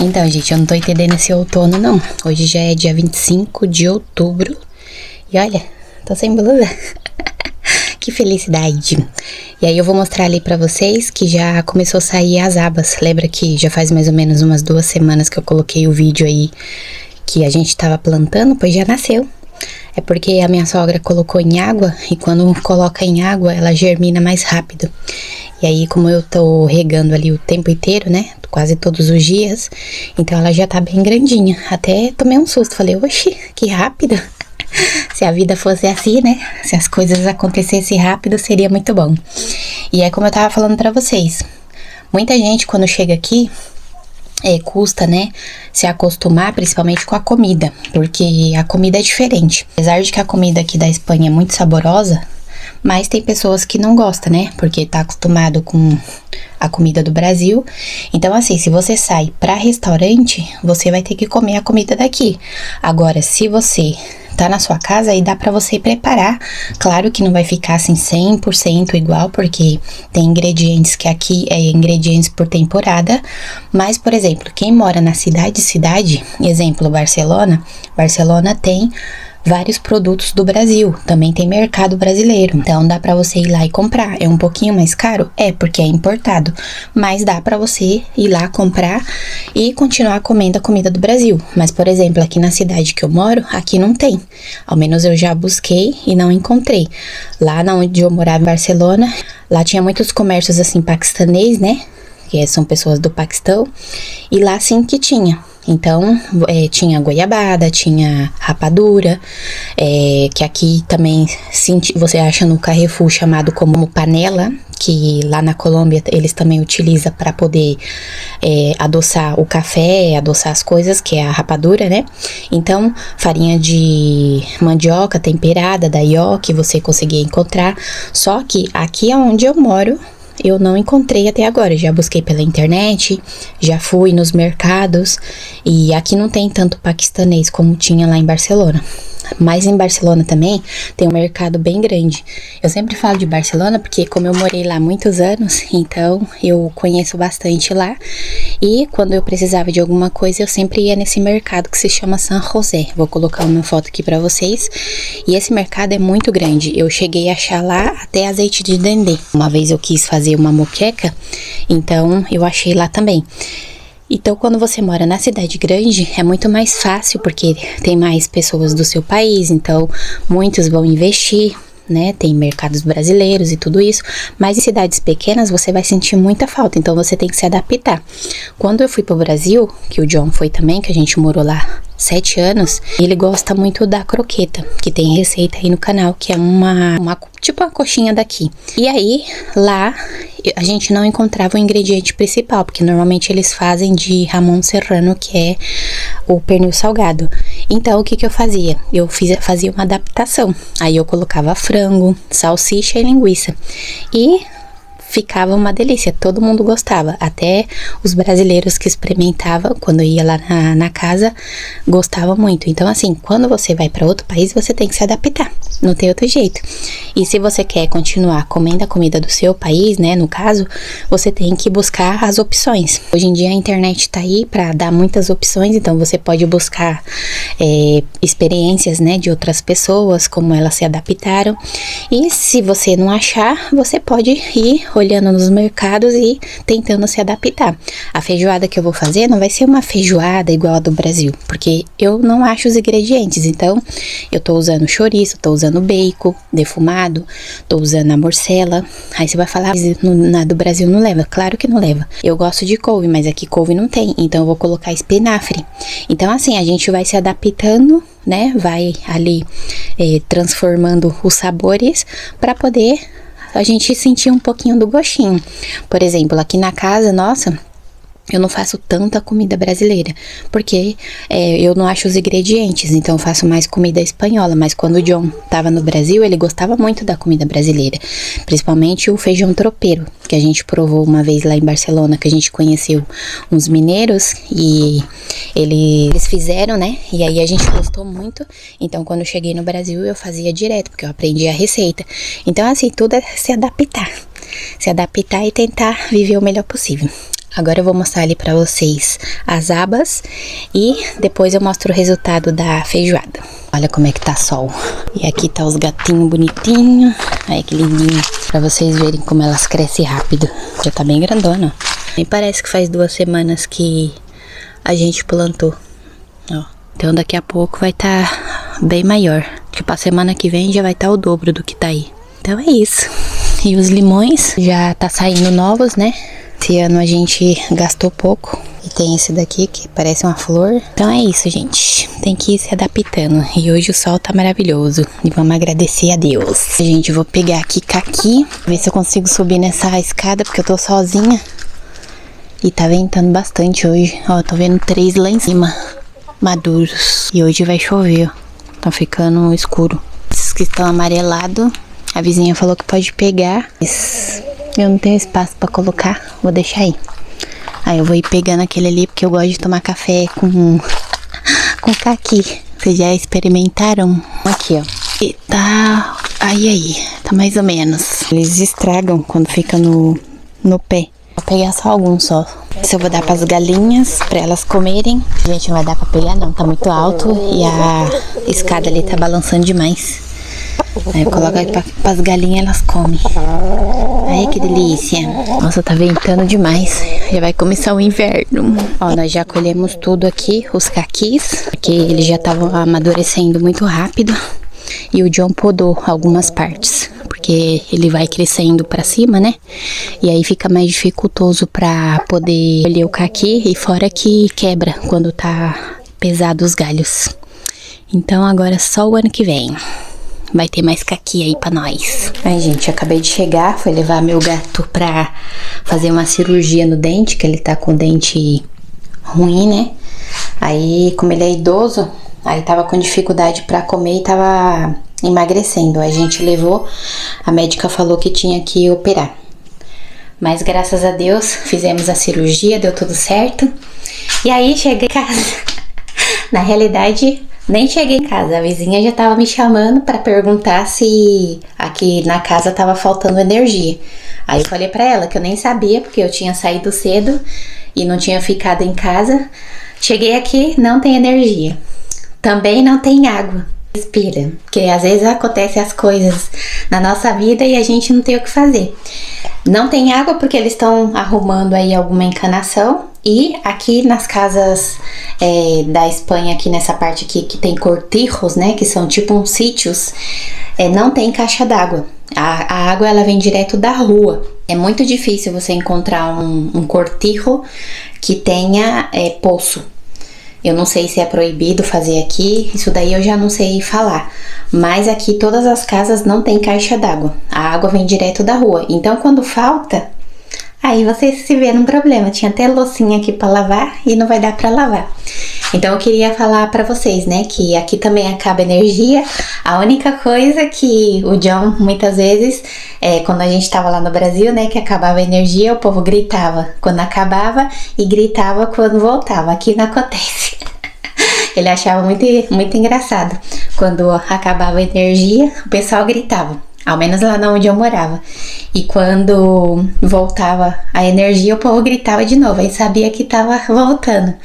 Então, gente, eu não tô entendendo esse outono, não. Hoje já é dia 25 de outubro. E olha, tô sem blusa. Que felicidade. E aí eu vou mostrar ali pra vocês que já começou a sair as abas. Lembra que já faz mais ou menos umas 2 semanas que eu coloquei o vídeo aí que a gente tava plantando, pois já nasceu. É porque a minha sogra colocou em água e quando coloca em água ela germina mais rápido. E aí, como eu tô regando ali o tempo inteiro, né, quase todos os dias, então ela já tá bem grandinha. Até tomei um susto, falei, oxi, que rápido. Se a vida fosse assim, né, se as coisas acontecessem rápido, seria muito bom. E é como eu tava falando pra vocês, muita gente quando chega aqui, custa, né, se acostumar, principalmente com a comida, porque a comida é diferente. Apesar de que a comida aqui da Espanha é muito saborosa, mas tem pessoas que não gostam, né, porque tá acostumado com a comida do Brasil. Então, assim, se você sai pra restaurante, você vai ter que comer a comida daqui. Agora, se você tá na sua casa, aí dá pra você preparar. Claro que não vai ficar assim 100% igual, porque tem ingredientes que aqui é ingredientes por temporada. Mas, por exemplo, quem mora na cidade, exemplo, Barcelona tem vários produtos do Brasil, também tem mercado brasileiro, então dá pra você ir lá e comprar. É um pouquinho mais caro? É, porque é importado, mas dá pra você ir lá comprar e continuar comendo a comida do Brasil. Mas, por exemplo, aqui na cidade que eu moro, aqui não tem, ao menos eu já busquei e não encontrei. Lá onde eu morava em Barcelona, lá tinha muitos comércios assim paquistanês, né, que são pessoas do Paquistão, e lá sim que tinha. Então, tinha goiabada, tinha rapadura, que aqui também você acha no Carrefour chamado como panela, que lá na Colômbia eles também utilizam para poder adoçar o café, adoçar as coisas, que é a rapadura, né? Então, farinha de mandioca temperada, da ió, que você conseguia encontrar. Só que aqui onde eu moro, eu não encontrei até agora. Já busquei pela internet, já fui nos mercados e aqui não tem tanto paquistanês como tinha lá em Barcelona. Mas em Barcelona também tem um mercado bem grande. Eu sempre falo de Barcelona porque como eu morei lá muitos anos, então eu conheço bastante lá. E quando eu precisava de alguma coisa, eu sempre ia nesse mercado que se chama San José. Vou colocar uma foto aqui pra vocês. E esse mercado é muito grande. Eu cheguei a achar lá até azeite de dendê. Uma vez eu quis fazer uma moqueca, então eu achei lá também. Então, quando você mora na cidade grande, é muito mais fácil, porque tem mais pessoas do seu país, então muitos vão investir, né? Tem mercados brasileiros e tudo isso, mas em cidades pequenas você vai sentir muita falta, então você tem que se adaptar. Quando eu fui pro Brasil, que o John foi também, que a gente morou lá 7 anos, ele gosta muito da croqueta, que tem receita aí no canal, que é tipo uma coxinha daqui. E aí, lá, a gente não encontrava o ingrediente principal, porque normalmente eles fazem de jamón serrano, que é o pernil salgado. Então, o que eu fazia? Eu fazia uma adaptação. Aí eu colocava frango, salsicha e linguiça. E ficava uma delícia, todo mundo gostava, até os brasileiros que experimentavam, quando eu ia lá na casa, gostavam muito. Então, assim, quando você vai para outro país, você tem que se adaptar, não tem outro jeito. E se você quer continuar comendo a comida do seu país, né, no caso, você tem que buscar as opções. Hoje em dia a internet tá aí para dar muitas opções, então você pode buscar experiências, né, de outras pessoas, como elas se adaptaram. E se você não achar, você pode ir olhando nos mercados e tentando se adaptar. A feijoada que eu vou fazer não vai ser uma feijoada igual a do Brasil, porque eu não acho os ingredientes. Então, eu tô usando chouriço, tô usando bacon defumado, tô usando a morcela. Aí você vai falar, na do Brasil não leva? Claro que não leva. Eu gosto de couve, mas aqui couve não tem, então eu vou colocar espinafre. Então, assim, a gente vai se adaptando, né? Vai ali transformando os sabores para poder a gente sentir um pouquinho do gostinho. Por exemplo, aqui na casa, nossa, eu não faço tanta comida brasileira, porque eu não acho os ingredientes, então eu faço mais comida espanhola. Mas quando o John tava no Brasil, ele gostava muito da comida brasileira, principalmente o feijão tropeiro, que a gente provou uma vez lá em Barcelona, que a gente conheceu uns mineiros e eles fizeram, né, e aí a gente gostou muito. Então quando eu cheguei no Brasil eu fazia direto, porque eu aprendi a receita. Então assim, tudo é se adaptar e tentar viver o melhor possível. Agora eu vou mostrar ali pra vocês as abas e depois eu mostro o resultado da feijoada. Olha como é que tá sol. E aqui tá os gatinhos bonitinhos. Olha que lindinho. Pra vocês verem como elas crescem rápido. Já tá bem grandona, ó. Nem parece que faz 2 semanas que a gente plantou. Ó. Então daqui a pouco vai tá bem maior. Tipo, a semana que vem já vai tá o dobro do que tá aí. Então é isso. E os limões já tá saindo novos, né? Esse ano a gente gastou pouco. E tem esse daqui que parece uma flor. Então é isso, gente. Tem que ir se adaptando. E hoje o sol tá maravilhoso. E vamos agradecer a Deus. Gente, eu vou pegar aqui caqui. Ver se eu consigo subir nessa escada, porque eu tô sozinha. E tá ventando bastante hoje. Ó, tô vendo 3 lá em cima. Maduros. E hoje vai chover, ó. Tá ficando escuro. Esses que estão amarelados, a vizinha falou que pode pegar. Mas eu não tenho espaço pra colocar. Vou deixar aí. Aí eu vou ir pegando aquele ali, porque eu gosto de tomar café com caqui. Vocês já experimentaram? Aqui, ó. E tá... Aí. Tá mais ou menos. Eles estragam quando fica no pé. Vou pegar só alguns só. Isso eu vou dar pras galinhas, pra elas comerem. Gente, não vai dar pra pegar não, tá muito alto. E a escada ali tá balançando demais. Aí eu coloco aí pras galinhas, elas comem. Ai, que delícia. Nossa, tá ventando demais. Já vai começar o inverno. Ó, nós já colhemos tudo aqui, os caquis, porque eles já estavam amadurecendo muito rápido. E o John podou algumas partes, porque ele vai crescendo pra cima, né? E aí fica mais dificultoso pra poder colher o caqui, e fora que quebra quando tá pesado os galhos. Então agora só o ano que vem vai ter mais caqui aí pra nós. Ai, gente, acabei de chegar, fui levar meu gato pra fazer uma cirurgia no dente, que ele tá com o dente ruim, né? Aí, como ele é idoso, aí tava com dificuldade pra comer e tava emagrecendo. Aí a gente levou, a médica falou que tinha que operar. Mas graças a Deus fizemos a cirurgia, deu tudo certo. E aí cheguei em casa. Na realidade, nem cheguei em casa. A vizinha já tava me chamando pra perguntar se aqui na casa tava faltando energia. Aí eu falei pra ela que eu nem sabia, porque eu tinha saído cedo e não tinha ficado em casa. Cheguei aqui, não tem energia. Também não tem água. Respira, porque às vezes acontecem as coisas na nossa vida e a gente não tem o que fazer. Não tem água porque eles estão arrumando aí alguma encanação. E aqui nas casas da Espanha, aqui nessa parte aqui que tem cortijos, né, que são tipo uns sítios, não tem caixa d'água. A água ela vem direto da rua. É muito difícil você encontrar um cortijo que tenha poço. Eu não sei se é proibido fazer aqui, isso daí eu já não sei falar. Mas aqui todas as casas não tem caixa d'água. A água vem direto da rua. Então quando falta, aí você se vê num problema. Tinha até loucinha aqui pra lavar e não vai dar pra lavar. Então eu queria falar pra vocês, né, que aqui também acaba energia. A única coisa que o John, muitas vezes, quando a gente tava lá no Brasil, né, que acabava a energia, o povo gritava quando acabava e gritava quando voltava. Aqui não acontece. Ele achava muito engraçado. Quando acabava a energia, o pessoal gritava. Ao menos lá onde eu morava. E quando voltava a energia, o povo gritava de novo. Aí sabia que tava voltando.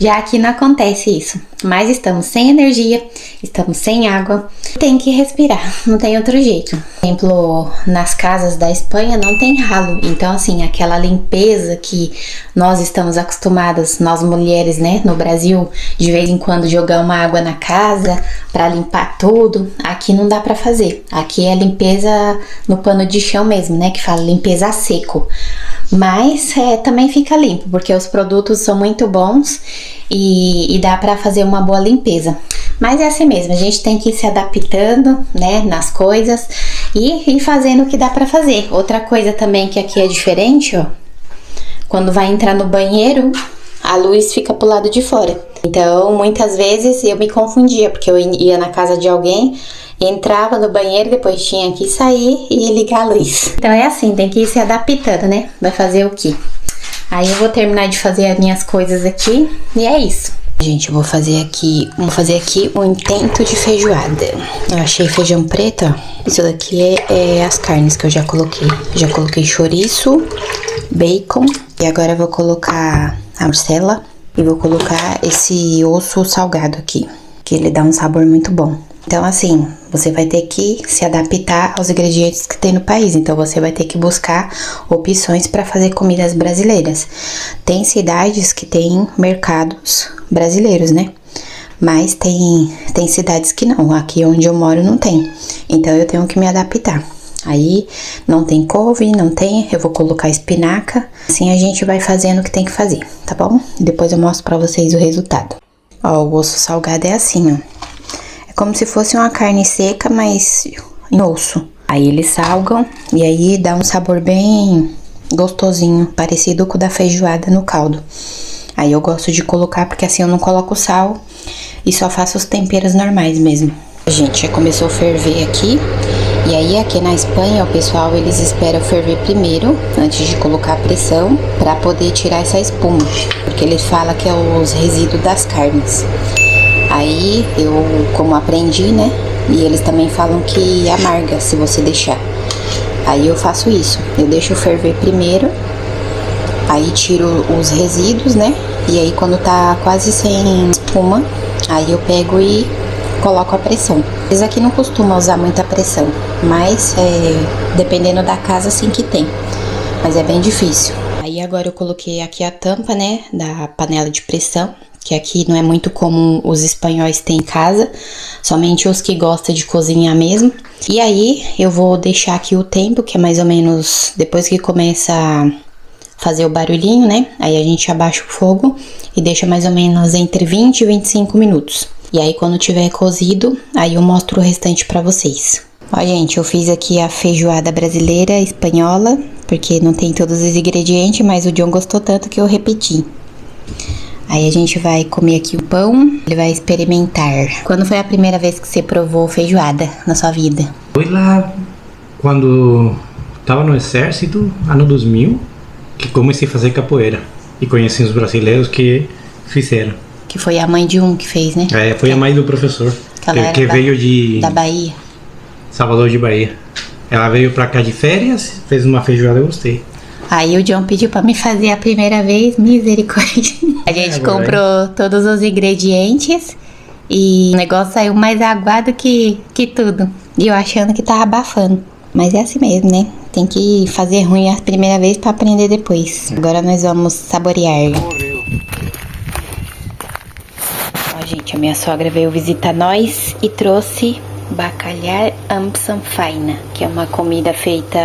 Já aqui não acontece isso. Mas estamos sem energia, estamos sem água. Tem que respirar, não tem outro jeito. Por exemplo, nas casas da Espanha não tem ralo. Então, assim, aquela limpeza que nós estamos acostumadas, nós mulheres, né, no Brasil, de vez em quando jogar uma água na casa pra limpar tudo. Aqui não dá pra fazer. Aqui é limpeza no pano de chão mesmo, né, que fala limpeza a seco. Mas também fica limpo, porque os produtos são muito bons e dá pra fazer uma boa limpeza. Mas é assim mesmo, a gente tem que ir se adaptando, né, nas coisas e ir fazendo o que dá pra fazer. Outra coisa também que aqui é diferente, ó, quando vai entrar no banheiro, a luz fica pro lado de fora. Então, muitas vezes eu me confundia, porque eu ia na casa de alguém, entrava no banheiro, depois tinha que sair e ligar a luz. Então é assim, tem que ir se adaptando, né? Vai fazer o quê? Aí eu vou terminar de fazer as minhas coisas aqui e é isso. Gente, eu vou fazer aqui um intento de feijoada. Eu achei feijão preto, ó. Isso daqui é as carnes que eu já coloquei. Já coloquei chouriço, bacon. E agora eu vou colocar a morcela e vou colocar esse osso salgado aqui, que ele dá um sabor muito bom. Então, assim, você vai ter que se adaptar aos ingredientes que tem no país. Então, você vai ter que buscar opções para fazer comidas brasileiras. Tem cidades que tem mercados brasileiros, né? Mas tem cidades que não. Aqui onde eu moro não tem. Então, eu tenho que me adaptar. Aí, não tem couve, não tem, eu vou colocar espinaca. Assim, a gente vai fazendo o que tem que fazer, tá bom? Depois eu mostro pra vocês o resultado. Ó, o osso salgado é assim, ó. É como se fosse uma carne seca, mas em osso. Aí eles salgam e aí dá um sabor bem gostosinho, parecido com o da feijoada no caldo. Aí eu gosto de colocar porque assim eu não coloco sal e só faço os temperos normais mesmo. Gente, já começou a ferver aqui. E aí aqui na Espanha o pessoal eles esperam ferver primeiro, antes de colocar a pressão, pra poder tirar essa espuma, porque eles falam que é os resíduos das carnes. Aí eu, como aprendi, né, e eles também falam que amarga se você deixar. Aí eu faço isso, eu deixo ferver primeiro, aí tiro os resíduos, né, e aí quando tá quase sem espuma, aí eu pego e coloco a pressão. Eles aqui não costumam usar muita pressão, mas dependendo da casa sim que tem, mas é bem difícil. Aí agora eu coloquei aqui a tampa, né, da panela de pressão, que aqui não é muito comum os espanhóis terem em casa, somente os que gostam de cozinhar mesmo. E aí eu vou deixar aqui o tempo, que é mais ou menos depois que começa a fazer o barulhinho, né, aí a gente abaixa o fogo e deixa mais ou menos entre 20 e 25 minutos. E aí quando tiver cozido, aí eu mostro o restante pra vocês. Ó, gente, eu fiz aqui a feijoada brasileira espanhola, porque não tem todos os ingredientes, mas o John gostou tanto que eu repeti. Aí a gente vai comer aqui o pão, ele vai experimentar. Quando foi a primeira vez que você provou feijoada na sua vida? Foi lá quando tava no exército, ano 2000, que comecei a fazer capoeira. E conheci os brasileiros que fizeram. Que foi a mãe de um que fez, né? Foi a mãe do professor, que veio da Bahia. Salvador de Bahia. Ela veio pra cá de férias, fez uma feijoada, eu gostei. Aí o John pediu pra me fazer a primeira vez, misericórdia. A gente comprou todos os ingredientes e o negócio saiu mais aguado que tudo. E eu achando que tava abafando. Mas é assim mesmo, né? Tem que fazer ruim a primeira vez pra aprender depois. Agora nós vamos saborear. Ó, gente, a minha sogra veio visitar nós e trouxe bacalhau amb samfaina, que é uma comida feita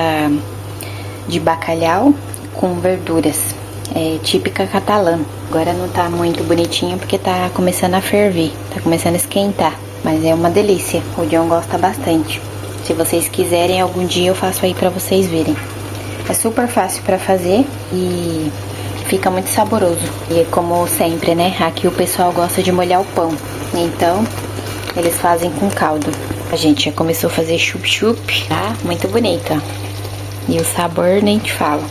de bacalhau com verduras. É típica catalã. Agora não tá muito bonitinha porque tá começando a ferver, tá começando a esquentar. Mas é uma delícia, o John gosta bastante. Se vocês quiserem, algum dia eu faço aí pra vocês verem. É super fácil pra fazer e fica muito saboroso. E como sempre, né, aqui o pessoal gosta de molhar o pão. Então, eles fazem com caldo. A gente já começou a fazer chup-chup, tá? Muito bonito, ó. E o sabor nem te falo.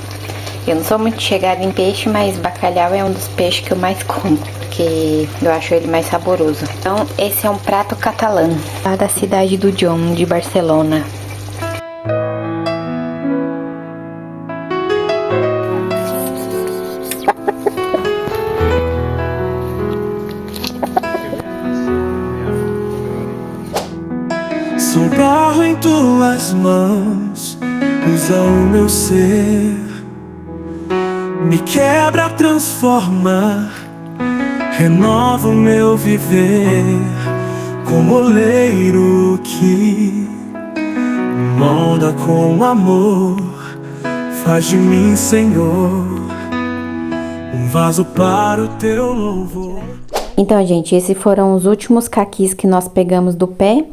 Eu não sou muito chegada em peixe, mas bacalhau é um dos peixes que eu mais como, porque eu acho ele mais saboroso. Então, esse é um prato catalã, lá da cidade do John, de Barcelona. Sou barro em tuas mãos, usa o meu ser, me quebra, transforma, renova o meu viver, como oleiro que molda com amor, faz de mim, Senhor, um vaso para o teu louvor. Então, gente, esses foram os últimos caquis que nós pegamos do pé.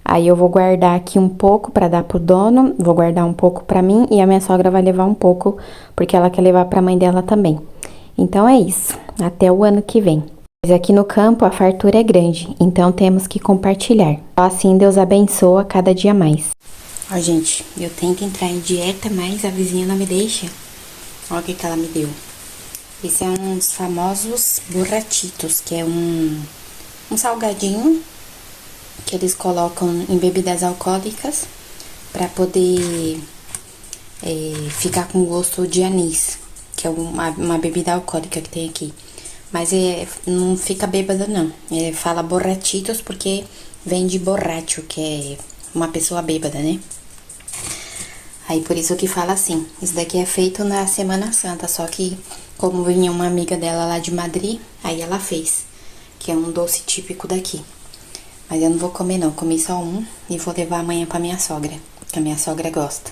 Aí eu vou guardar aqui um pouco pra dar pro dono, vou guardar um pouco pra mim e a minha sogra vai levar um pouco, porque ela quer levar pra mãe dela também. Então é isso, até o ano que vem. Mas aqui no campo a fartura é grande, então temos que compartilhar. Assim Deus abençoa cada dia mais. Ó, gente, eu tento entrar em dieta, mas a vizinha não me deixa. Olha o que ela me deu. Esse é uns famosos burratitos, que é um salgadinho que eles colocam em bebidas alcoólicas para poder ficar com gosto de anis. que é uma bebida alcoólica que tem aqui. Mas não fica bêbada, não. Fala borrachitos porque vem de borracho, que é uma pessoa bêbada, né? Aí por isso que fala assim. Isso daqui é feito na Semana Santa, só que como vinha uma amiga dela lá de Madrid, aí ela fez, que é um doce típico daqui. Mas eu não vou comer não, comi só um e vou levar amanhã pra minha sogra, que a minha sogra gosta.